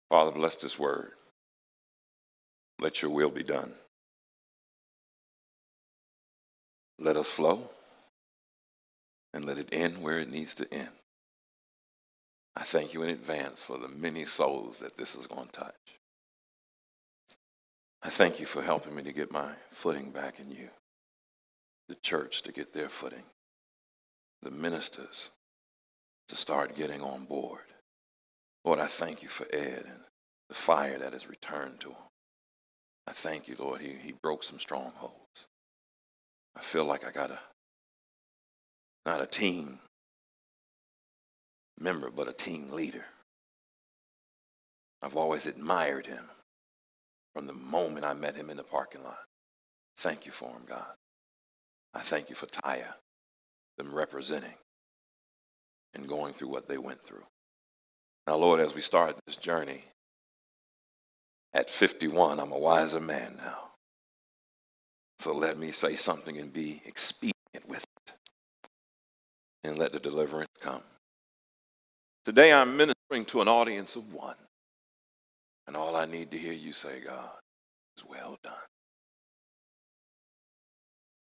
Father, bless this word. Let your will be done. Let us flow and let it end where it needs to end. I thank you in advance for the many souls that this is going to touch. I thank you for helping me to get my footing back in you, the church to get their footing, the ministers to start getting on board. Lord, I thank you for Ed and the fire that has returned to him. I thank you, Lord, he broke some strongholds. I feel like I got not a team member, but a team leader. I've always admired him from the moment I met him in the parking lot. Thank you for him, God. I thank you for Taya, them representing and going through what they went through. Now, Lord, as we start this journey, at 51, I'm a wiser man now. So let me say something and be expedient with it, and let the deliverance come. Today I'm ministering to an audience of one, and all I need to hear you say, God, is well done.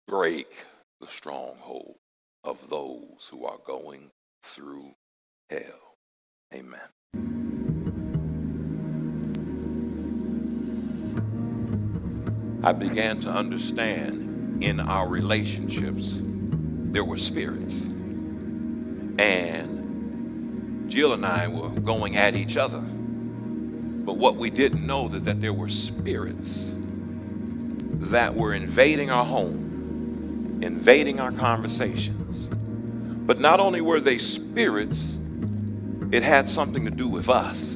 Break the stronghold of those who are going through hell. Amen. I began to understand in our relationships there were spirits. And Jill and I were going at each other. But what we didn't know is that there were spirits that were invading our home, invading our conversations. But not only were they spirits, it had something to do with us.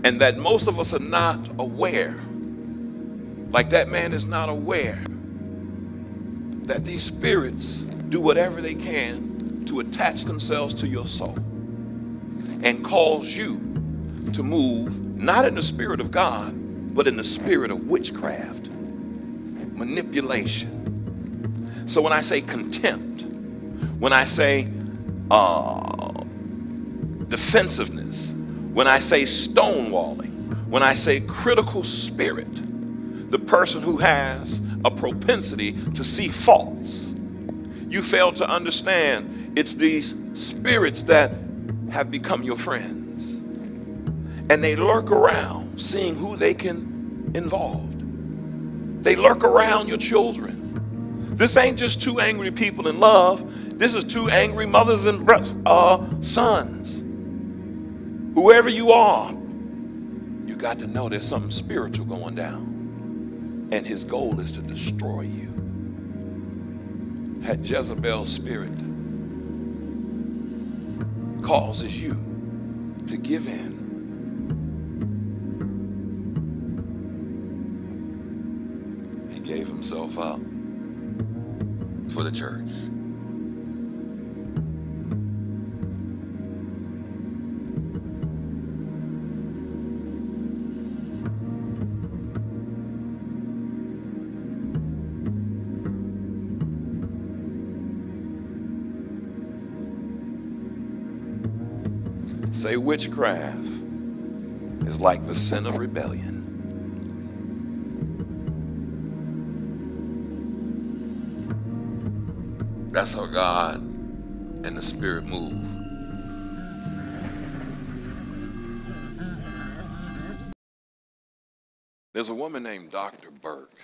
And that most of us are not aware, like that man is not aware, that these spirits do whatever they can to attach themselves to your soul and cause you to move not in the spirit of God, but in the spirit of witchcraft, manipulation. So when I say contempt, when I say defensiveness, when I say stonewalling, when I say critical spirit, the person who has a propensity to see faults, you fail to understand it's these spirits that have become your friends. And they lurk around seeing who they can involve. They lurk around your children. This ain't just two angry people in love. This is two angry mothers and sons. Whoever you are, you got to know there's something spiritual going down. And his goal is to destroy you. That Jezebel spirit causes you to give in. He gave himself up for the church. Say witchcraft is like the sin of rebellion. That's how God and the Spirit move. There's a woman named Dr. Burke.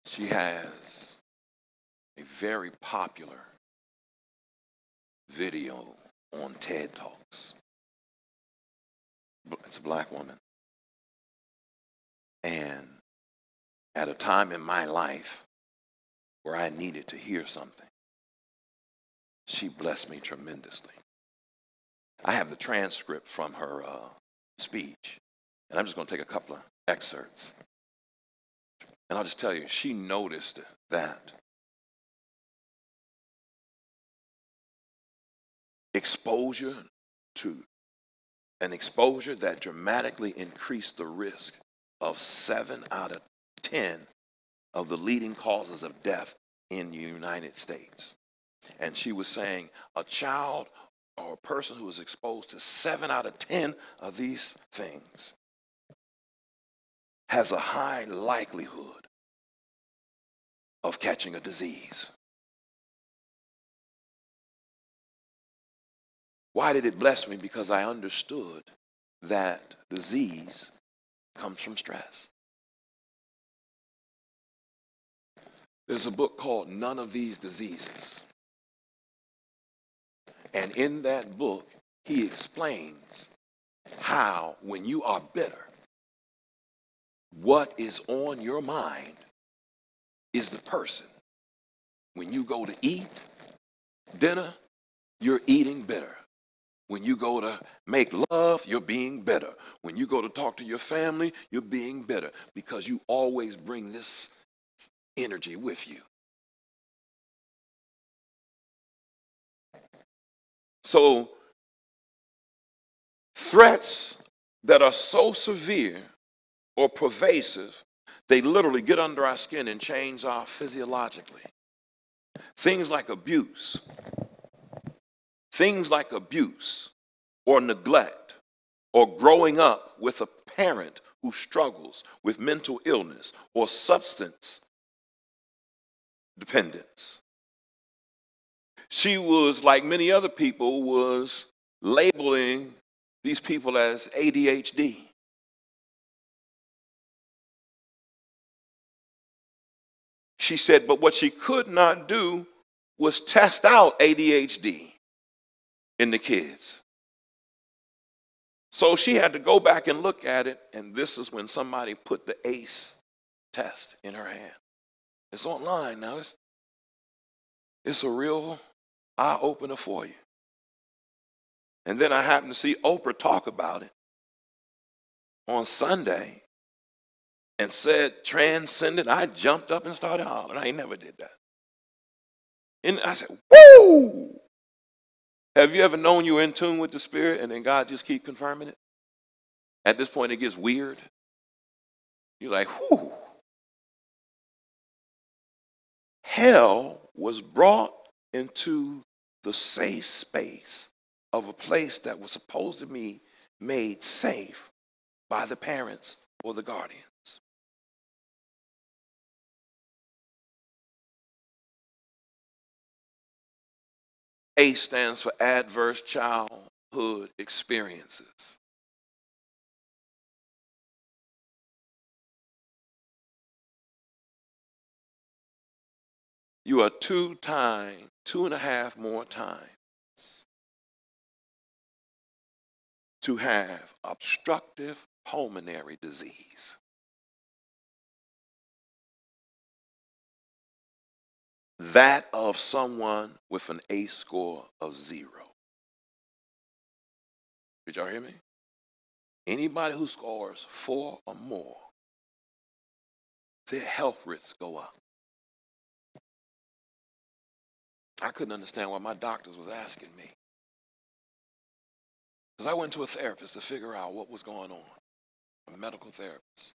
She has a very popular video on TED Talks. It's a black woman. And at a time in my life where I needed to hear something, she blessed me tremendously. I have the transcript from her speech, and I'm just going to take a couple of excerpts. And I'll just tell you, she noticed that exposure that dramatically increased the risk of 7 out of 10 of the leading causes of death in the United States. And she was saying a child or a person who is exposed to 7 out of 10 of these things has a high likelihood of catching a disease. Why did it bless me? Because I understood that disease comes from stress. There's a book called None of These Diseases. And in that book, he explains how, when you are bitter, what is on your mind is the person. When you go to eat dinner, you're eating bitter. When you go to make love, you're being bitter. When you go to talk to your family, you're being bitter because you always bring this energy with you. So, threats that are so severe or pervasive, they literally get under our skin and change our physiologically. Things like abuse or neglect or growing up with a parent who struggles with mental illness or substance dependence. She was, like many other people, was labeling these people as ADHD. She said, but what she could not do was test out ADHD in the kids. So she had to go back and look at it, and this is when somebody put the ACE test in her hand. It's online now. It's a real eye-opener for you. And then I happened to see Oprah talk about it on Sunday and said, transcendent. I jumped up and started hollering. I ain't never did that. And I said, woo! Have you ever known you were in tune with the Spirit and then God just keep confirming it? At this point, it gets weird. You're like, whoo. Hell was brought into the safe space of a place that was supposed to be made safe by the parents or the guardians. ACE stands for Adverse Childhood Experiences. You are 2.5 more times to have obstructive pulmonary disease. That of someone with an ACE score of 0. Did y'all hear me? Anybody who scores 4 or more, their health risks go up. I couldn't understand why my doctors was asking me. Because I went to a therapist to figure out what was going on, a medical therapist.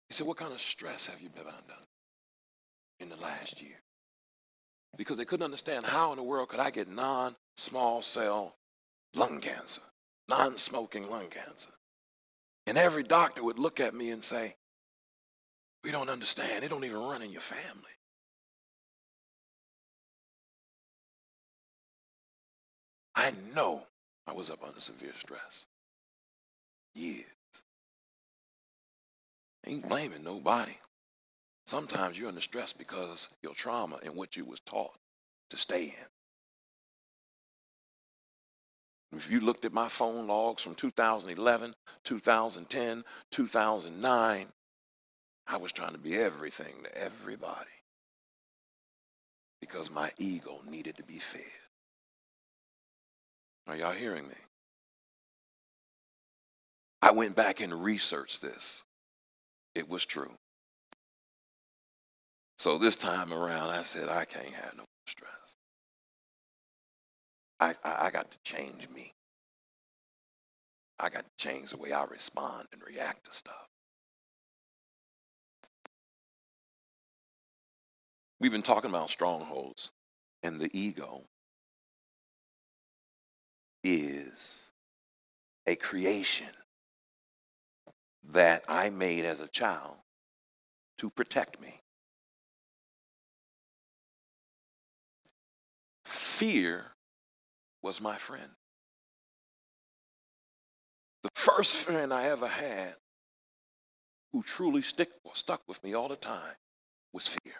He said, what kind of stress have you been under in the last year? Because they couldn't understand how in the world could I get non-small cell lung cancer, non-smoking lung cancer. And every doctor would look at me and say, we don't understand. It don't even run in your family. I know I was up under severe stress. Years. Ain't blaming nobody. Sometimes you're under stress because your trauma and what you was taught to stay in. If you looked at my phone logs from 2011, 2010, 2009, I was trying to be everything to everybody because my ego needed to be fed. Are y'all hearing me? I went back and researched this. It was true. So this time around, I said, I can't have no stress. I got to change me. I got to change the way I respond and react to stuff. We've been talking about strongholds and the ego. is a creation that I made as a child to protect me. Fear was my friend. The first friend I ever had who truly stuck with me all the time was fear.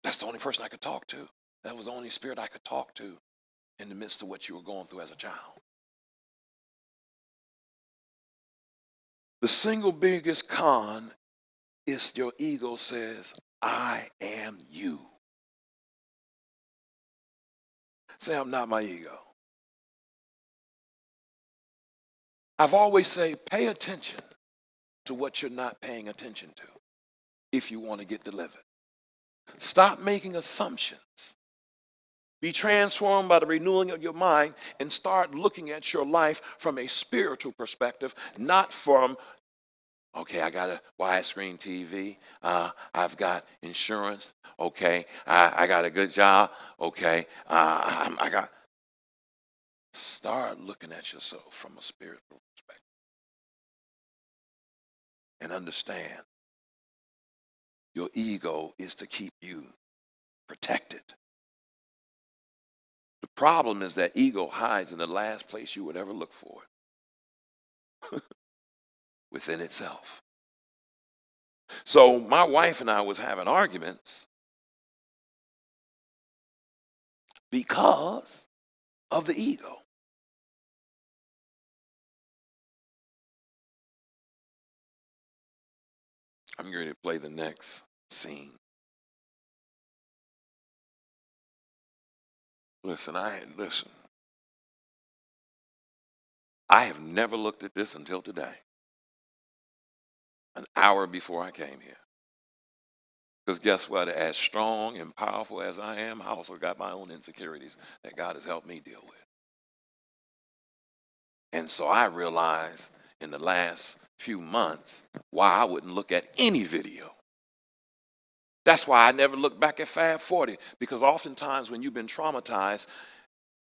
That's the only person I could talk to. That was the only spirit I could talk to in the midst of what you were going through as a child. The single biggest con is your ego says, I am you. Say, I'm not my ego. I've always said, pay attention to what you're not paying attention to if you want to get delivered. Stop making assumptions. Be transformed by the renewing of your mind and start looking at your life from a spiritual perspective, not from, okay, I got a widescreen TV. I've got insurance. Okay, I got a good job. Okay, I got. Start looking at yourself from a spiritual perspective and understand your ego is to keep you protected. The problem is that ego hides in the last place you would ever look for it, within itself. So my wife and I was having arguments because of the ego. I'm going to play the next scene. Listen. I have never looked at this until today, an hour before I came here. Because guess what? As strong and powerful as I am, I also got my own insecurities that God has helped me deal with. And so I realized in the last few months why I wouldn't look at any video. That's why I never look back at Fab 40, because oftentimes when you've been traumatized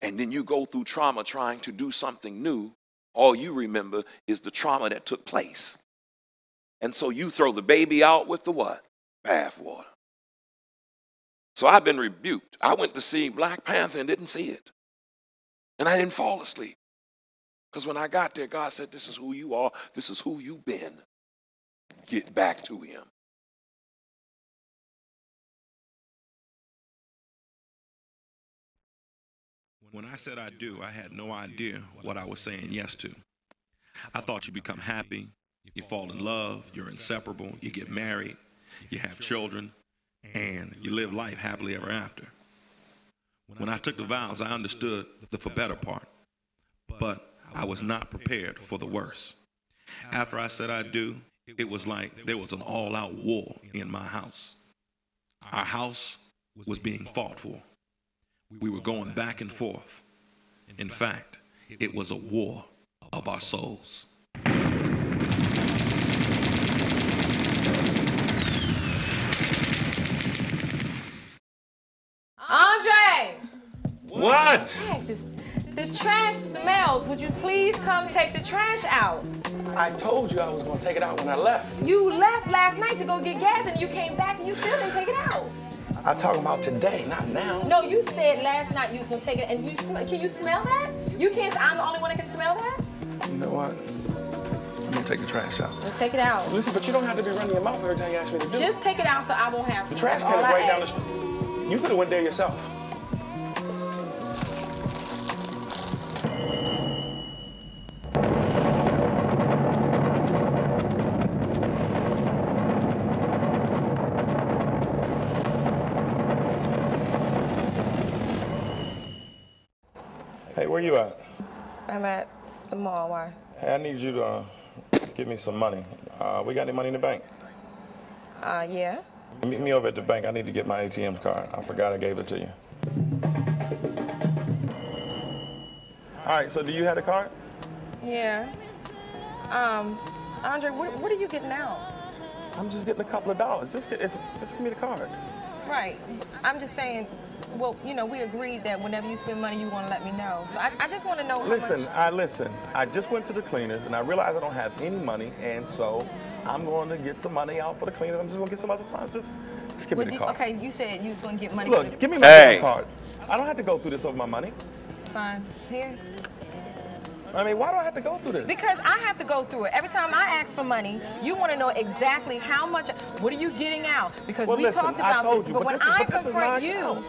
and then you go through trauma trying to do something new, all you remember is the trauma that took place. And so you throw the baby out with the what? Bath water. So I've been rebuked. I went to see Black Panther and didn't see it. And I didn't fall asleep. Because when I got there, God said, this is who you are. This is who you've been. Get back to him. When I said I do, I had no idea what I was saying yes to. I thought you become happy, you fall in love, you're inseparable, you get married, you have children, and you live life happily ever after. When I took the vows, I understood the for better part, but I was not prepared for the worse. After I said I do, it was like there was an all-out war in my house. Our house was being fought for. We were going back and forth. In fact, it was a war of our souls. Andre! What? Hey, the trash smells. Would you please come take the trash out? I told you I was going to take it out when I left. You left last night to go get gas and you came back and you still didn't take it out. I'm talking about today, not now. No, you said last night you was going to take it and can you smell that? You can't, I'm the only one that can smell that? You know what? I'm going to take the trash out. Let's take it out. Listen, but you don't have to be running your mouth every time you ask me to do. Just take it out so I won't have to. The trash can is right down the street. You could have went there yourself. Hey, where you at? I'm at the mall. Why? Hey, I need you to give me some money. We got any money in the bank? Yeah. Meet me over at the bank. I need to get my ATM card. I forgot I gave it to you. All right, so do you have a card? Yeah. Andre, what are you getting out? I'm just getting a couple of dollars. Just give me the card. Right. I'm just saying, Well, you know, we agreed that whenever you spend money, you want to let me know. So I just want to know how Listen, much. I just went to the cleaners and I realized I don't have any money, and so I'm going to get some money out for the cleaners. I'm just going to get some other funds. Just give me the card. Okay, you said you was going to get money. Look, give me my Hey. card. I don't have to go through this over my money. Fine. Here. I mean, why do I have to go through this? Because I have to go through it. Every time I ask for money, you want to know exactly how much, what are you getting out? Because Well, we listen, talked I about told this, you, but but when this is- I but this is my confront you, account.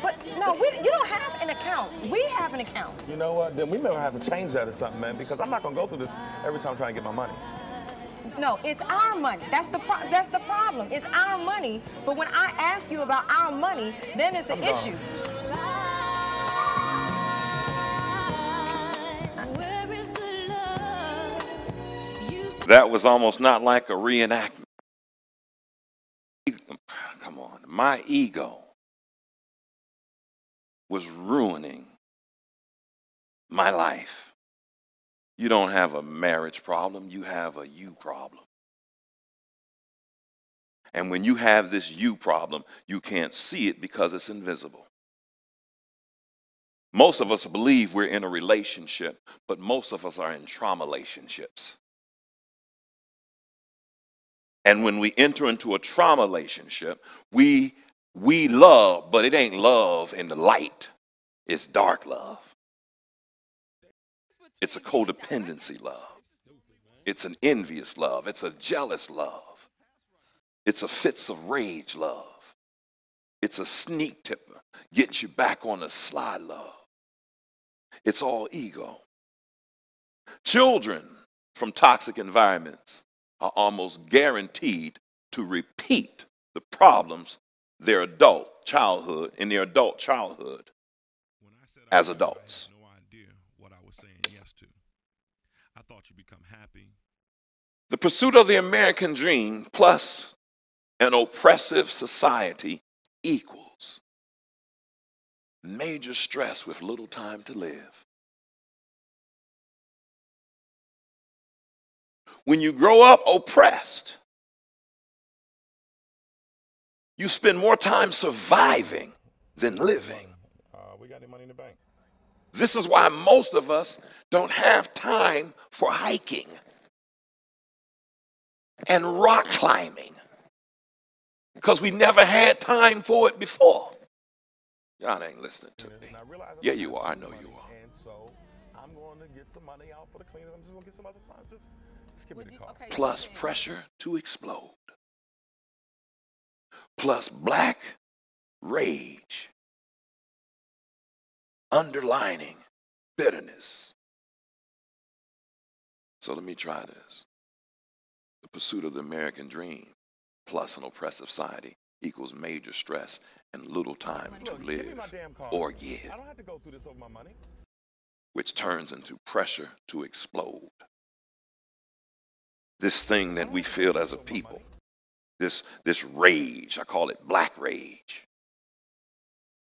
but no, you don't have an account. We have an account. You know what? Then we may have to change that or something, man, because I'm not going to go through this every time trying to get my money. No, it's our money. That's the problem. It's our money. But when I ask you about our money, then it's an issue. That was almost not like a reenactment. Come on. My ego was ruining my life. You don't have a marriage problem. You have a you problem. And when you have this you problem, you can't see it because it's invisible. Most of us believe we're in a relationship, but most of us are in trauma relationships. And when we enter into a trauma relationship, we love, but it ain't love in the light. It's dark love. It's a codependency love. It's an envious love. It's a jealous love. It's a fits of rage love. It's a sneak tipper, get you back on the slide love. It's all ego. Children from toxic environments are almost guaranteed to repeat the problems in their adult childhood as adults. I had no idea what I was saying yes to. I thought you become happy. The pursuit of the American dream plus an oppressive society equals major stress with little time to live. When you grow up oppressed, you spend more time surviving than living. We got any money in the bank? This is why most of us don't have time for hiking and rock climbing, because we never had time for it before. Y'all ain't listening to me. Yeah, you are. I know you are. And so I'm going to get some money out for the cleaners. I'm just going to get some other funds. Just give me the card. Plus pressure to explode. Plus black rage. Underlining bitterness. So let me try this. The pursuit of the American dream plus an oppressive society equals major stress and little time to live or give, I don't have to go through this over my money. which turns into pressure to explode. This thing that we feel as a people, this rage, I call it black rage.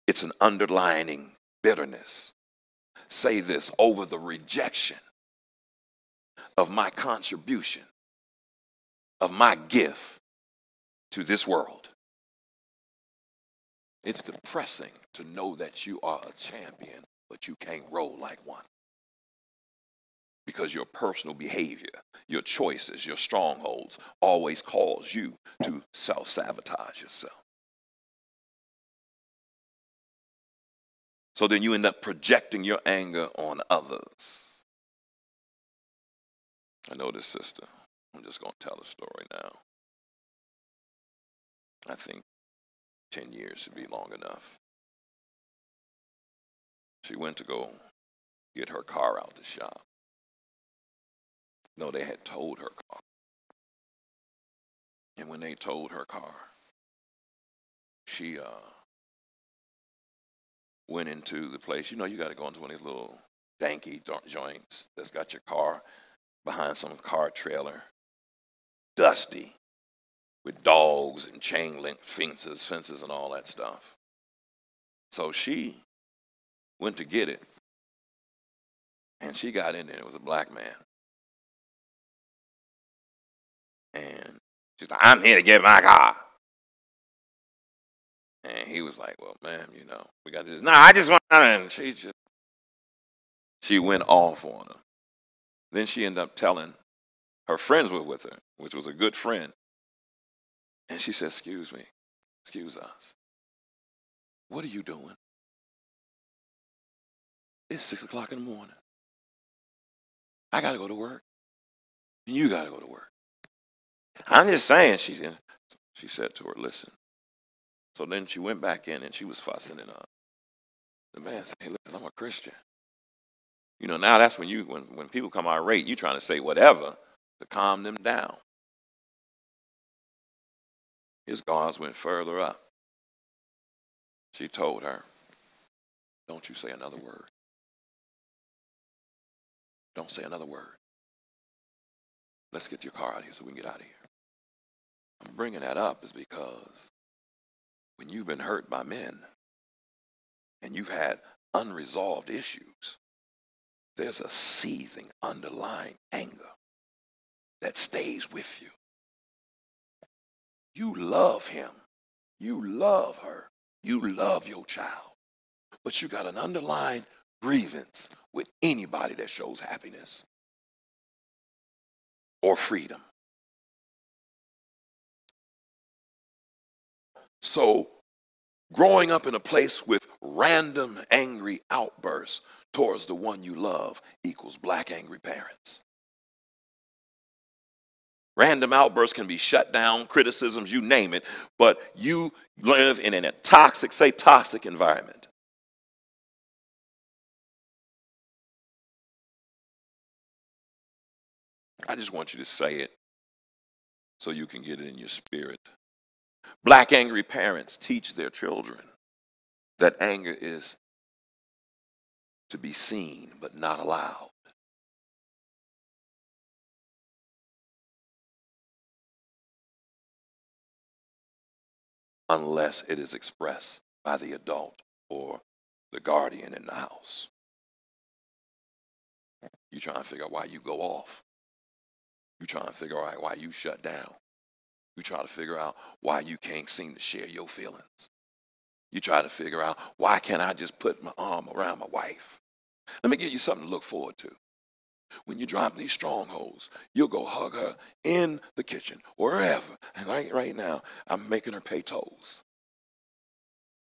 It's an underlining bitterness. Say this, over the rejection of my contribution, of my gift to this world. It's depressing to know that you are a champion, but you can't roll like one. Because your personal behavior, your choices, your strongholds always cause you to self-sabotage yourself. So then you end up projecting your anger on others. I know this sister. I'm just going to tell a story now. I think 10 years should be long enough. She went to go get her car out the shop. No, they had towed her car. And when they towed her car, she went into the place. You know, you got to go into one of these little danky joints that's got your car behind some car trailer, dusty, with dogs and chain link fences and all that stuff. So she went to get it, and she got in there. It was a black man. And she's like, I'm here to get my car. And he was like, well, ma'am, you know, we got this. No, I just want, and she went off on him. Then she ended up telling her friends were with her, which was a good friend. And she said, excuse me, excuse us. What are you doing? It's 6 o'clock in the morning. I got to go to work. And you got to go to work. I'm just saying, she said to her, listen. So then she went back in and she was fussing and the man said, hey, listen, I'm a Christian. You know, now that's when when people come irate, you're trying to say whatever to calm them down. His guards went further up. She told her, don't you say another word. Don't say another word. Let's get your car out of here so we can get out of here. I'm bringing that up is because when you've been hurt by men and you've had unresolved issues, there's a seething underlying anger that stays with you. You love him. You love her. You love your child. But you got an underlying grievance with anybody that shows happiness or freedom. So growing up in a place with random angry outbursts towards the one you love equals black angry parents. Random outbursts can be shut down, criticisms, you name it, but you live in a toxic environment. I just want you to say it so you can get it in your spirit. Black angry parents teach their children that anger is to be seen but not allowed. Unless it is expressed by the adult or the guardian in the house. You're trying to figure out why you go off. You're trying to figure out why you shut down. You try to figure out why you can't seem to share your feelings. You try to figure out why can't I just put my arm around my wife. Let me give you something to look forward to. When you drop these strongholds, you'll go hug her in the kitchen or wherever. And right now, I'm making her pay tolls.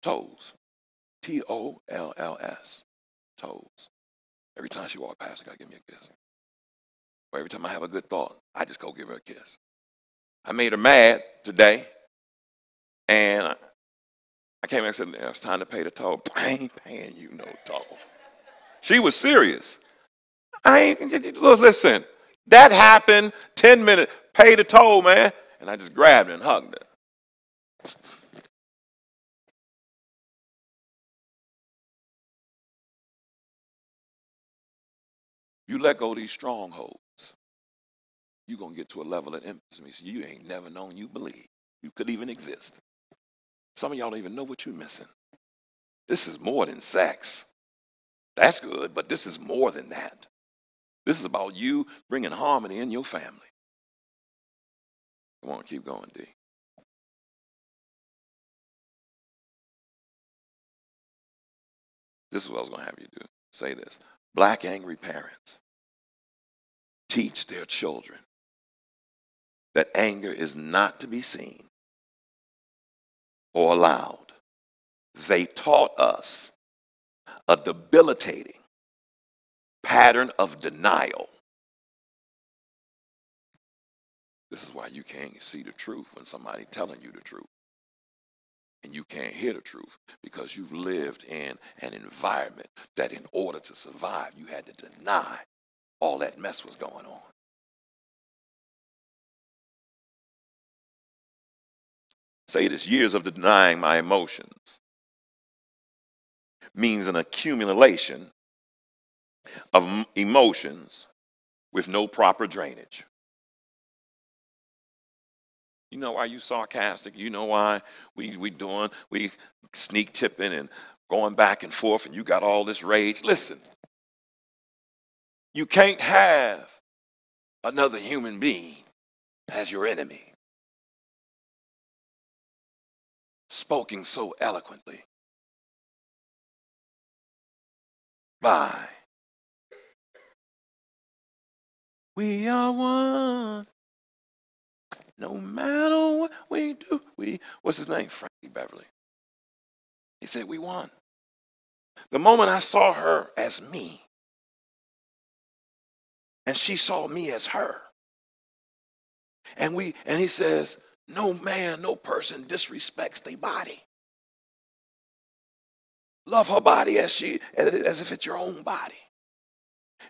Tolls. Tolls. Tolls. Every time she walks past, she gotta give me a kiss. Or every time I have a good thought, I just go give her a kiss. I made her mad today, and I came in and said, it's time to pay the toll. I ain't paying you no toll. She was serious. Listen, that happened 10 minutes. Pay the toll, man. And I just grabbed her and hugged her. You let go of these strongholds, you're going to get to a level of intimacy you ain't never known you believe you could even exist. Some of y'all don't even know what you're missing. This is more than sex. That's good, but this is more than that. This is about you bringing harmony in your family. Come on, keep going, D. This is what I was going to have you do. Say this. Black angry parents teach their children that anger is not to be seen or allowed. They taught us a debilitating pattern of denial. This is why you can't see the truth when somebody's telling you the truth. And you can't hear the truth because you've lived in an environment that in order to survive, you had to deny all that mess was going on. Say this, years of denying my emotions means an accumulation of emotions with no proper drainage. You know why you sarcastic? You know why we sneak tipping and going back and forth and you got all this rage? Listen, you can't have another human being as your enemy. spoken so eloquently by we are one. No matter what we do, what's his name? Frankie Beverly. He said, we won. The moment I saw her as me, and she saw me as her, and he says, no man, no person disrespects their body. Love her body as if it's your own body.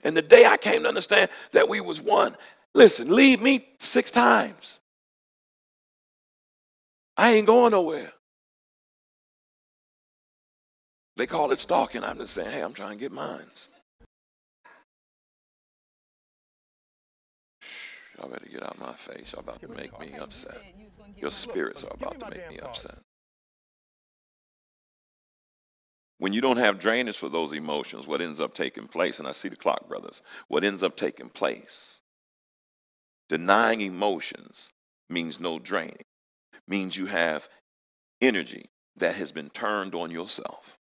And the day I came to understand that we was one, listen, leave me 6 times. I ain't going nowhere. They call it stalking. I'm just saying, hey, I'm trying to get mines. Y'all better get out of my face. Y'all about to make me upset. Your spirits are about to make me upset. When you don't have drainage for those emotions, what ends up taking place, and I see the clock, brothers, what ends up taking place, denying emotions means no draining, means you have energy that has been turned on yourself.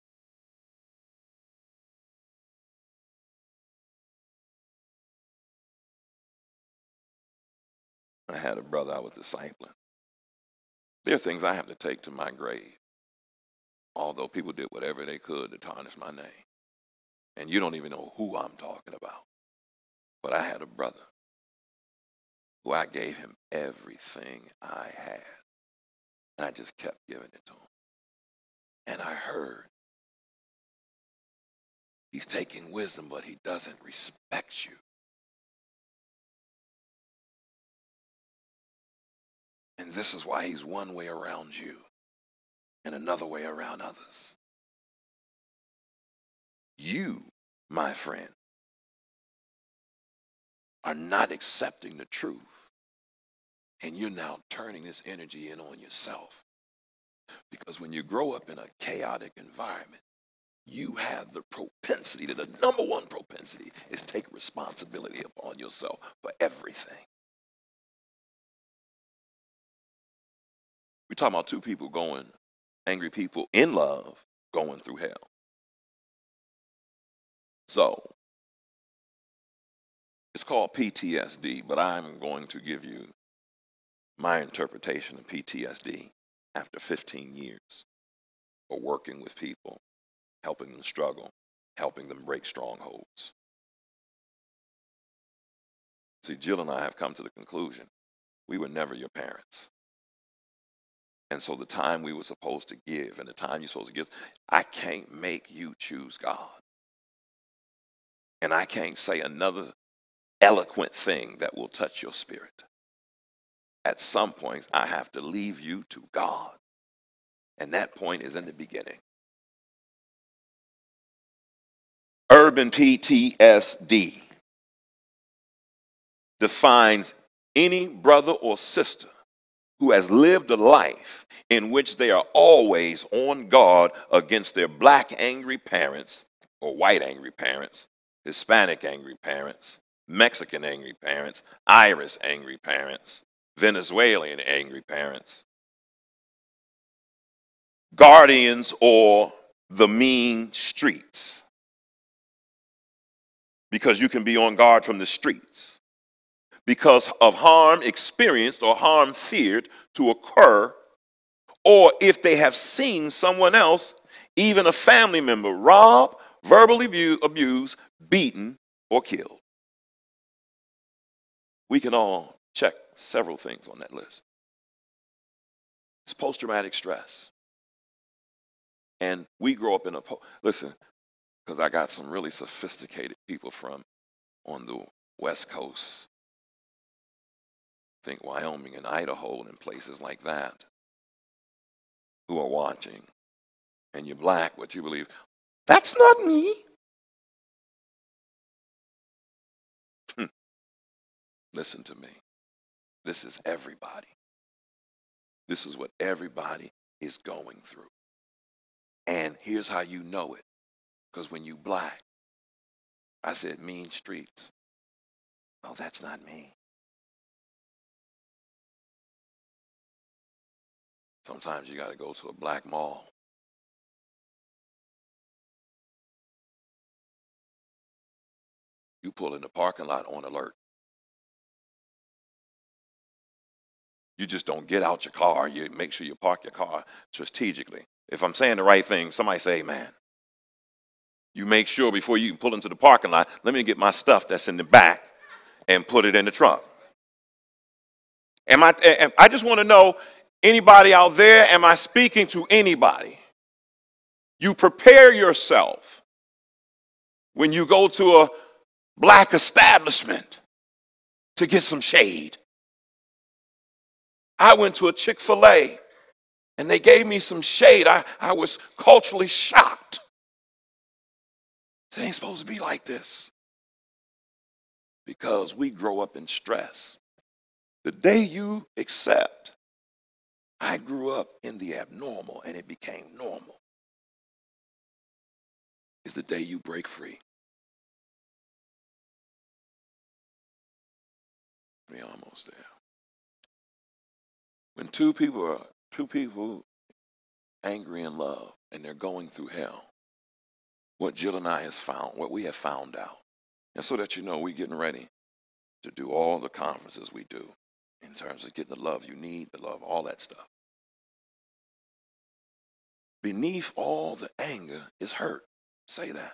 I had a brother I was discipling. There are things I have to take to my grave, although people did whatever they could to tarnish my name. And you don't even know who I'm talking about. But I had a brother who I gave him everything I had. And I just kept giving it to him. And I heard he's taking wisdom, but he doesn't respect you. And this is why he's one way around you and another way around others. You, my friend, are not accepting the truth. And you're now turning this energy in on yourself. Because when you grow up in a chaotic environment, you have the propensity, the number one propensity is take responsibility upon yourself for everything. We're talking about 2 people angry people in love, going through hell. So, it's called PTSD, but I'm going to give you my interpretation of PTSD after 15 years of working with people, helping them struggle, helping them break strongholds. See, Jill and I have come to the conclusion we were never your parents. And so the time we were supposed to give and the time you're supposed to give, I can't make you choose God. And I can't say another eloquent thing that will touch your spirit. At some points, I have to leave you to God. And that point is in the beginning. Urban PTSD defines any brother or sister who has lived a life in which they are always on guard against their black angry parents or white angry parents, Hispanic angry parents, Mexican angry parents, Irish angry parents, Venezuelan angry parents, guardians or the mean streets. Because you can be on guard from the streets. Because of harm experienced or harm feared to occur, or if they have seen someone else, even a family member, robbed, verbally abused, beaten, or killed. We can all check several things on that list. It's post-traumatic stress. And we grow up in listen, because I got some really sophisticated people from on the West Coast, think Wyoming and Idaho and places like that, who are watching. And you're black, but you believe, that's not me. Listen to me. This is everybody. This is what everybody is going through. And here's how you know it. Because when you black, I said mean streets. Oh, that's not me. Sometimes you got to go to a black mall. You pull in the parking lot on alert. You just don't get out your car. You make sure you park your car strategically. If I'm saying the right thing, somebody say amen. You make sure before you can pull into the parking lot, let me get my stuff that's in the back and put it in the trunk. I just want to know, anybody out there, am I speaking to anybody? You prepare yourself when you go to a black establishment to get some shade. I went to a Chick-fil-A and they gave me some shade. I was culturally shocked. It ain't supposed to be like this. Because we grow up in stress. The day you accept, I grew up in the abnormal and it became normal, is the day you break free. We're almost there. When two people angry in love and they're going through hell, what Jill and I has found, what we have found out, and so that you know, we're getting ready to do all the conferences we do in terms of getting the love you need, the love, all that stuff. Beneath all the anger is hurt. Say that.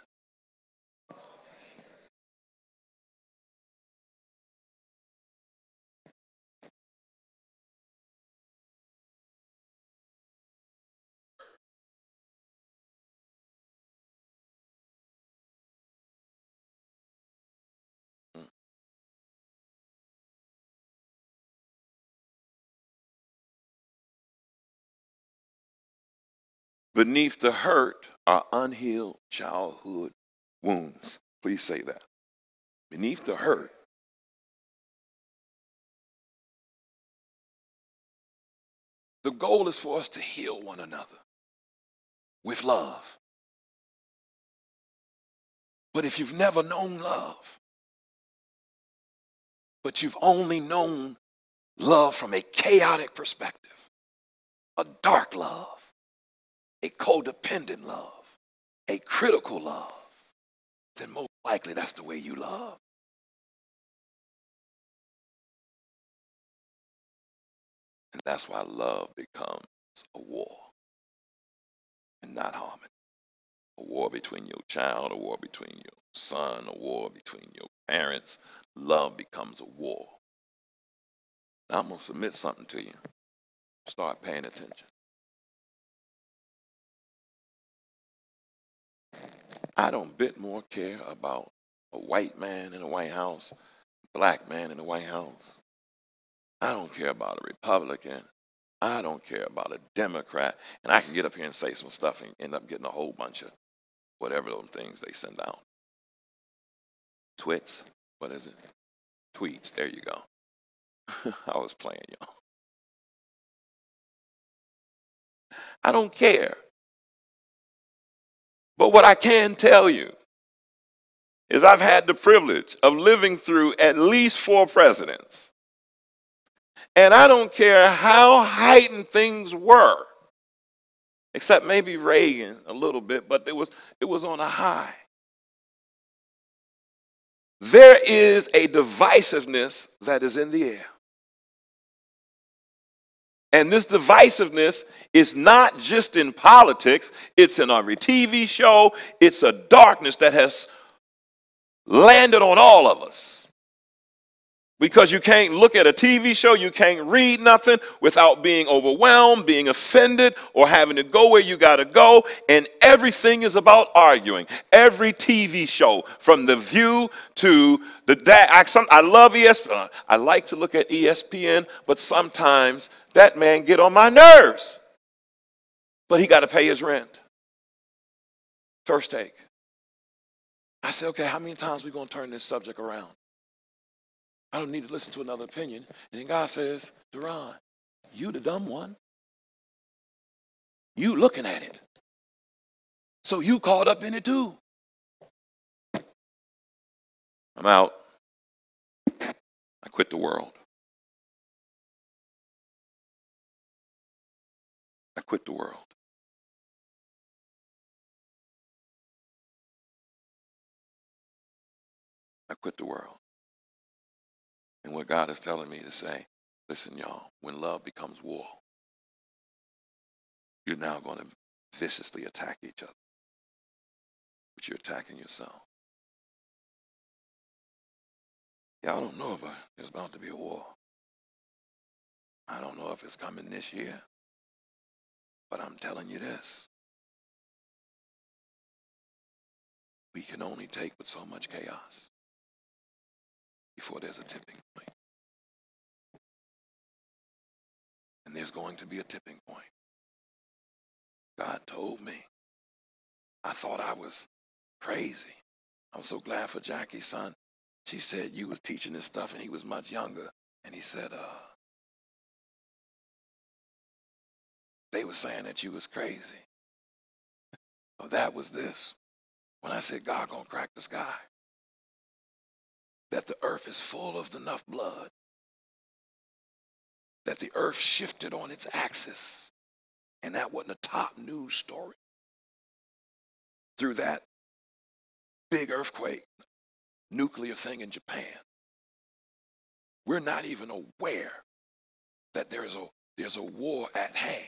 Beneath the hurt are unhealed childhood wounds. Please say that. Beneath the hurt. The goal is for us to heal one another with love. But if you've never known love, but you've only known love from a chaotic perspective, a dark love, a codependent love, a critical love, then most likely that's the way you love. And that's why love becomes a war and not harmony. A war between your child, a war between your son, a war between your parents. Love becomes a war. Now I'm going to submit something to you. Start paying attention. I don't bit more care about a white man in the White House, a black man in the White House. I don't care about a Republican. I don't care about a Democrat. And I can get up here and say some stuff and end up getting a whole bunch of whatever those things they send out. Twits, what is it? Tweets, there you go. I was playing, y'all. I don't care. But what I can tell you is I've had the privilege of living through at least 4 presidents. And I don't care how heightened things were, except maybe Reagan a little bit, but it was on a high. There is a divisiveness that is in the air. And this divisiveness is not just in politics, it's in every TV show, it's a darkness that has landed on all of us. Because you can't look at a TV show, you can't read nothing without being overwhelmed, being offended, or having to go where you got to go. And everything is about arguing. Every TV show, from The View to I love ESPN. I like to look at ESPN, but sometimes that man get on my nerves. But he got to pay his rent. First take. I said, okay, how many times are we going to turn this subject around? I don't need to listen to another opinion. And then God says, Deron, you the dumb one. You looking at it. So you caught up in it too. I'm out. I quit the world. I quit the world. I quit the world. And what God is telling me to say, listen, y'all, when love becomes war, you're now going to viciously attack each other. But you're attacking yourself. Y'all don't know, but there's about to be a war. I don't know if it's coming this year, but I'm telling you this. We can only take but so much chaos before there's a tipping point. And there's going to be a tipping point. God told me. I thought I was crazy. I'm so glad for Jackie's son. She said, you was teaching this stuff, and he was much younger. And he said, they were saying that you was crazy. Oh, that was this. When I said God gonna crack the sky, that the earth is full of enough blood, that the earth shifted on its axis, and that wasn't a top news story. Through that big earthquake, nuclear thing in Japan, we're not even aware that there's a war at hand,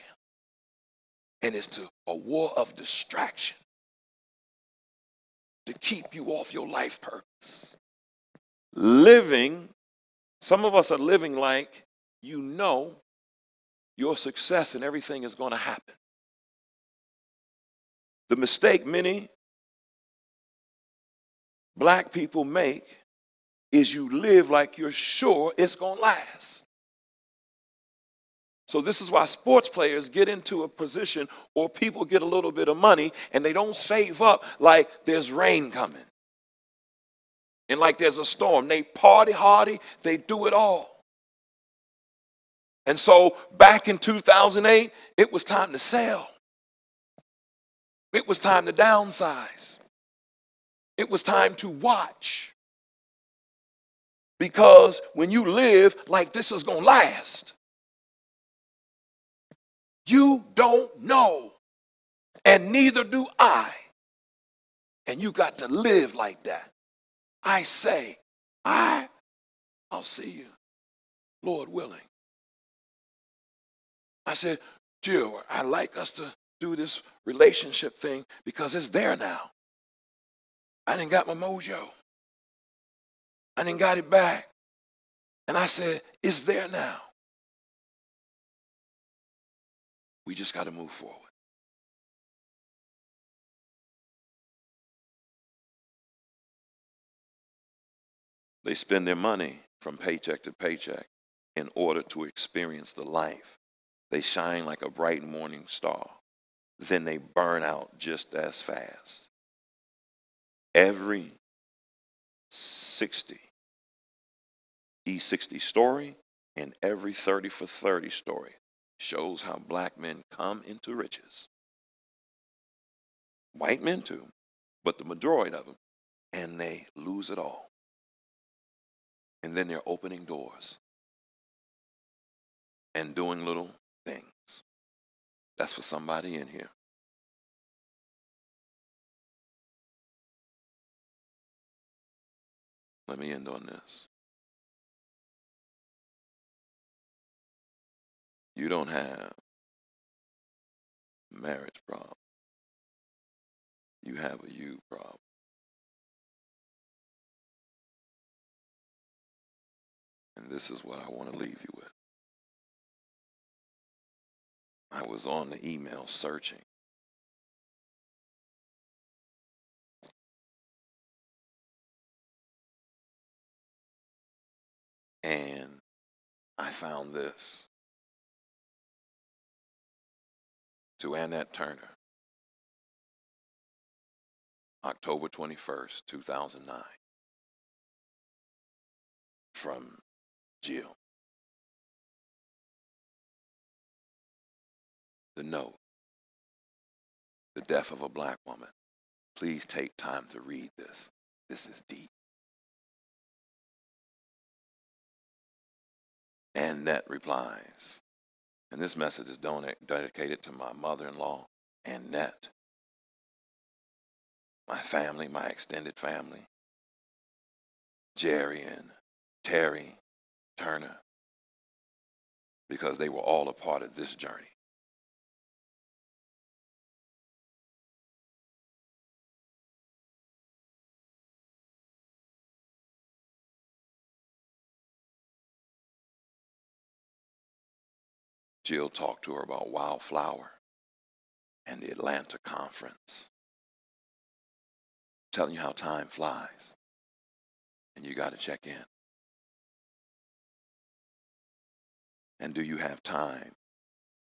and it's a war of distraction to keep you off your life purpose. Living, some of us are living like you know your success and everything is going to happen. The mistake many black people make is you live like you're sure it's going to last. So this is why sports players get into a position, or people get a little bit of money and they don't save up like there's rain coming and like there's a storm. They party hardy, they do it all. And so back in 2008, it was time to sell. It was time to downsize. It was time to watch. Because when you live like this is going to last, you don't know, and neither do I. And you got to live like that. I say, I'll see you, Lord willing. I said, Jill, I'd like us to do this relationship thing because it's there now. I didn't got my mojo. I didn't got it back. And I said, it's there now. We just got to move forward. They spend their money from paycheck to paycheck in order to experience the life. They shine like a bright morning star. Then they burn out just as fast. Every 60 E60 story and every 30 for 30 story shows how black men come into riches. White men too, but the majority of them, and they lose it all. And then they're opening doors and doing little things. That's for somebody in here. Let me end on this. You don't have a marriage problem. You have a you problem. And this is what I want to leave you with. I was on the email searching. And I found this. To Annette Turner, October 21st, 2009. From Jill. The note. The death of a black woman. Please take time to read this. This is deep. Annette replies, And this message is dedicated to my mother-in-law, Annette, my family, my extended family, Jerry and Terry Turner, because they were all a part of this journey. Jill talked to her about Wildflower and the Atlanta conference, telling you how time flies and you got to check in. And do you have time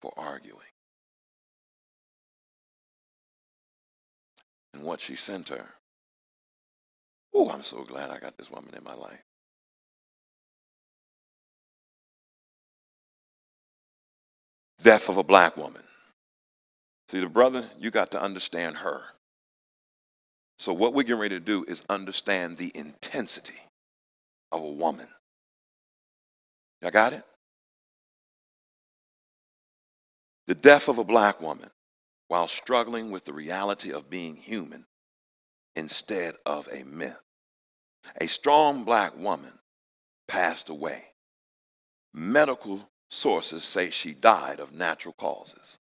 for arguing? And what she sent her, oh, I'm so glad I got this woman in my life. Death of a black woman. See, the brother, you got to understand her. So what we're getting ready to do is understand the intensity of a woman. Y'all got it? The death of a black woman while struggling with the reality of being human instead of a myth. A strong black woman passed away. Medical sources say she died of natural causes.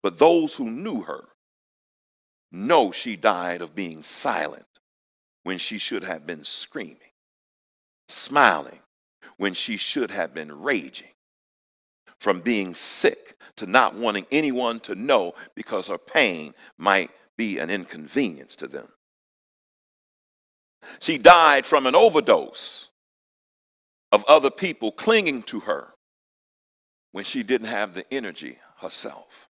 But those who knew her know she died of being silent when she should have been screaming, smiling when she should have been raging, from being sick to not wanting anyone to know because her pain might be an inconvenience to them. She died from an overdose of other people clinging to her when she didn't have the energy herself.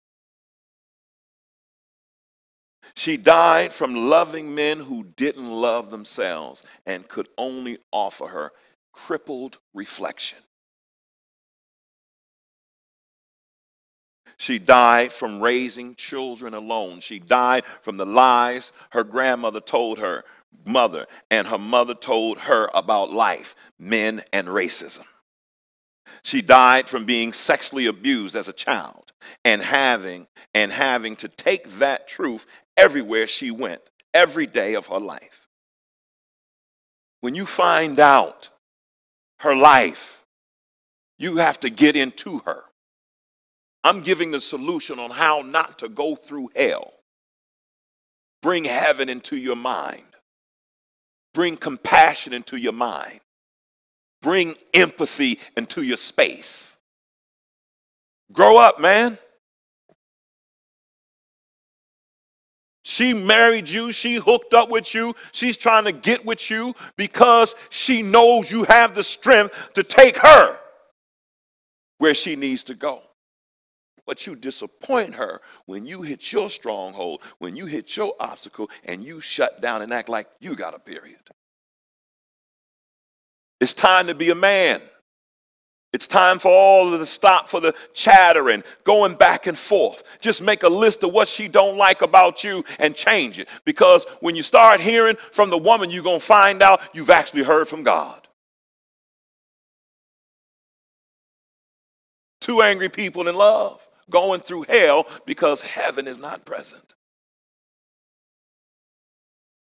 She died from loving men who didn't love themselves and could only offer her crippled reflection. She died from raising children alone. She died from the lies her grandmother told her mother and her mother told her about life, men, and racism. She died from being sexually abused as a child and having to take that truth everywhere she went, every day of her life. When you find out her life, you have to get into her. I'm giving the solution on how not to go through hell. Bring heaven into your mind. Bring compassion into your mind. Bring empathy into your space. Grow up, man. She married you. She hooked up with you. She's trying to get with you because she knows you have the strength to take her where she needs to go. But you disappoint her when you hit your stronghold, when you hit your obstacle, and you shut down and act like you got a period. It's time to be a man. It's time for all of the stop for the chattering, going back and forth. Just make a list of what she don't like about you and change it. Because when you start hearing from the woman, you're going to find out you've actually heard from God. Two angry people in love going through hell because heaven is not present.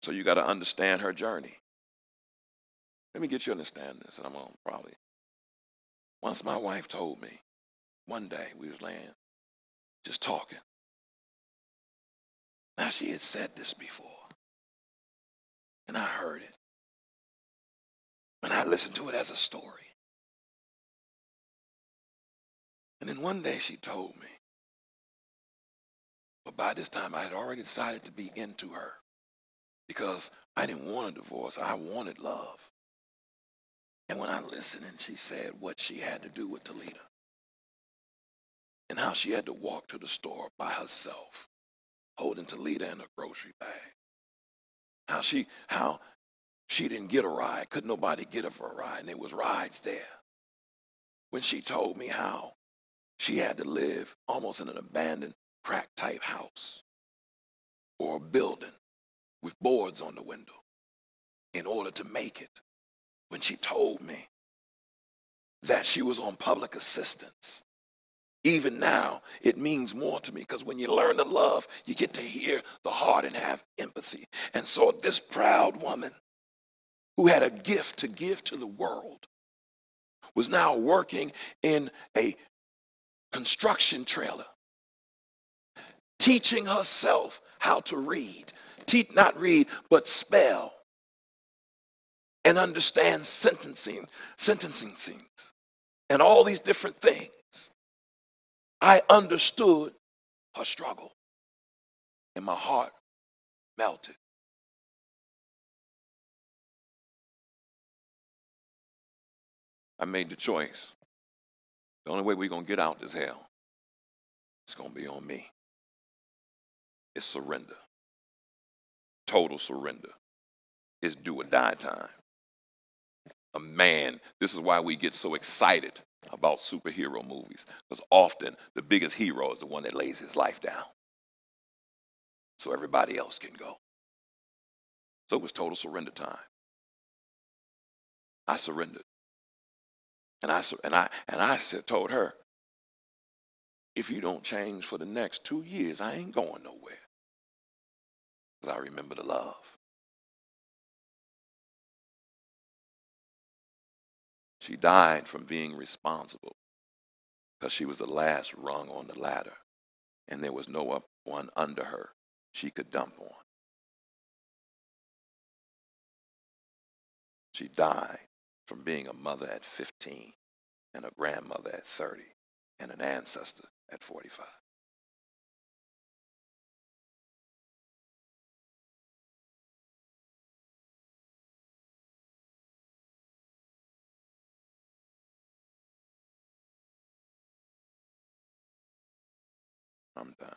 So you got to understand her journey. Let me get you to understand this, and I'm going to probably. Once my wife told me, one day we was laying, just talking. Now she had said this before, and I heard it. And I listened to it as a story. And then one day she told me, but by this time I had already decided to be into her because I didn't want a divorce, I wanted love. And when I listened and she said what she had to do with Talita and how she had to walk to the store by herself, holding Talita in a grocery bag, how she didn't get a ride, couldn't nobody get her for a ride, and there was rides there. When she told me how she had to live almost in an abandoned crack type house or a building with boards on the window in order to make it. When she told me that she was on public assistance Even now, it means more to me because when you learn to love, you get to hear the heart and have empathy. And so this proud woman who had a gift to give to the world was now working in a construction trailer, teaching herself how to read. Not read, but spell and understand sentencing scenes, and all these different things. I understood her struggle, and my heart melted. I made the choice. The only way we're going to get out this hell is going to be on me. It's surrender. Total surrender. It's do or die time. A man, this is why we get so excited about superhero movies, because often the biggest hero is the one that lays his life down so everybody else can go. So it was total surrender time. I surrendered. And I told her, if you don't change for the next 2 years, I ain't going nowhere. Because I remember the love. She died from being responsible because she was the last rung on the ladder, and there was no one under her she could dump on. She died from being a mother at 15 and a grandmother at 30 and an ancestor at 45. I'm done.